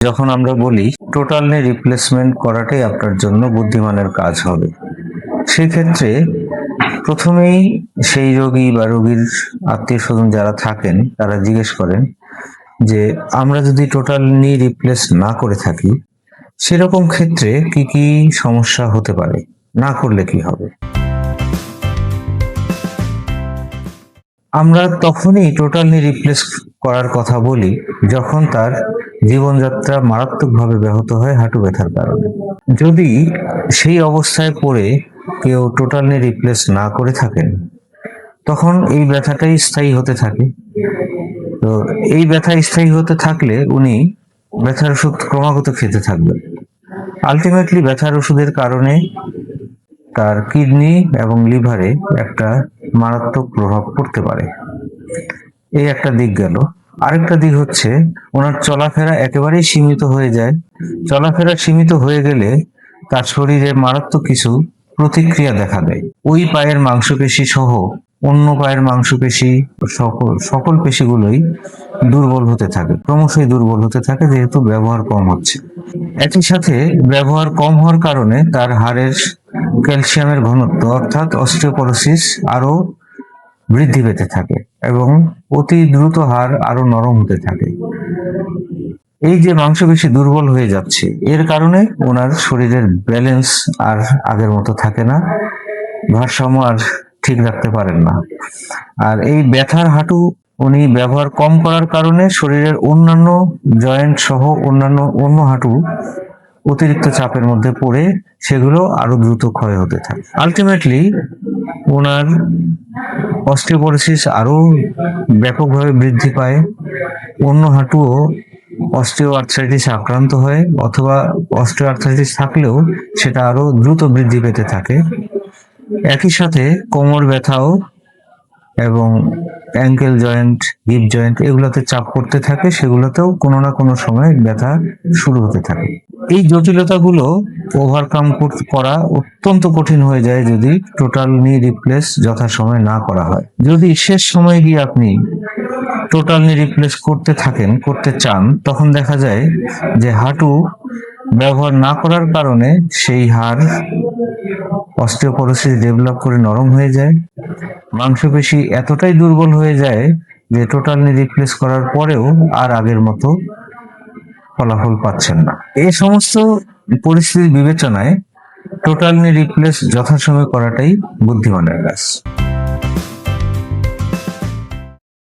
যখন আমরা বলি টোটাল নি রিপ্লেসমেন্ট করাটাই আপনার জন্য বুদ্ধিমানের কাজ হবে, সেক্ষেত্রে প্রথমেই সেই রোগী বা রোগীর আত্মীয় স্বজন যারা থাকেন তারা জিজ্ঞেস করেন যে আমরা যদি টোটাল নি রিপ্লেস না করে থাকি সেরকম ক্ষেত্রে কি কি সমস্যা হতে পারে, না করলে কি হবে। আমরা তখনই টোটাল নি রিপ্লেস করার কথা বলি যখন তার জীবনযাত্রা মারাত্মকভাবে ব্যাহত হয় হাঁটু ব্যথার কারণে। যদি সেই অবস্থায় পড়ে কেউ টোটাল নি রিপ্লেস না করে থাকেন তখন এই ব্যথাটাই স্থায়ী হতে থাকে। তো এই ব্যথা স্থায়ী হতে থাকলে উনি ব্যথার ওষুধ ক্রমাগত খেতে থাকবেন। আলটিমেটলি ব্যথার ওষুধের কারণে তার কিডনি এবং লিভারে একটা মারাত্মক প্রভাব পড়তে পারে। এই একটা দিক গেল। আরেকটা দিক হচ্ছে ওনার চলাফেরা একেবারেই সীমিত হয়ে যায়। চলাফেরা সীমিত হয়ে গেলে তার শরীরে মারাত্মক কিছু প্রতিক্রিয়া দেখা দেয়। ওই পায়ের মাংসপেশি সহ অন্য পায়ের মাংসপেশি সকল পেশিগুলোই দুর্বল হতে থাকে, ক্রমশই দুর্বল হতে থাকে, যেহেতু ব্যবহার কম হচ্ছে। একই সাথে ব্যবহার কম হওয়ার কারণে তার হাড়ের ক্যালসিয়ামের ঘনত্ব অর্থাৎ অস্টিওপোরোসিস আরো বৃদ্ধি পেতে থাকে এবং অতি দ্রুত হাড় আরো নরম হতে থাকে। এই যে মাংসপেশি দুর্বল হয়ে যাচ্ছে এর কারণে ওনার শরীরের ব্যালেন্স আর আগের মতো থাকে না, ভারসাম্য আর ঠিক রাখতে পারেন না। আর এই ব্যথার হাঁটু উনি ব্যবহার কম করার কারণে শরীরের অন্যান্য জয়েন্ট সহ অন্য হাঁটু অতিরিক্ত চাপের মধ্যে পড়ে সেগুলো আরো দ্রুত ক্ষয় হতে থাকে। আলটিমেটলি ওনার অস্টিওপোরোসিস আরো ব্যাপকভাবে বৃদ্ধি পায়, অন্য হাঁটুও অস্টিও আর্থ্রাইটিস আক্রান্ত হয়, অথবা অস্টিও আর্থ্রাইটিস থাকলেও সেটা আরো দ্রুত বৃদ্ধি পেতে থাকে। একই সাথে কোমর ব্যথাও এবং অ্যাঙ্কেল জয়েন্ট, হিপ জয়েন্ট এগুলোতে চাপ পড়তে থাকে, সেগুলোতেও কোনো না কোনো সময় ব্যথা শুরু হতে থাকে। এই জটিলতাগুলো ওভারকাম করা অত্যন্ত কঠিন হয়ে যায় যদি টোটাল নি রিপ্লেস যথাসময়ে না করা হয়। যদি শেষ সময়ে গিয়ে আপনি টোটাল নি রিপ্লেস করতে চান, তখন দেখা যায় যে হাঁটু ব্যবহার না করার কারণে সেই হাড় অস্টিওপোরোসিস ডেভেলপ করে নরম হয়ে যায়, মাংসপেশি এতটাই দুর্বল হয়ে যায় যে টোটাল নি রিপ্লেস করার পরেও আর আগের মতো ফলাফল পাচ্ছেন না। এই সমস্ত পরিস্থিতি বিবেচনায় টোটাল নি রিপ্লেস যথাসময়ে করাটাই বুদ্ধিমানের কাজ।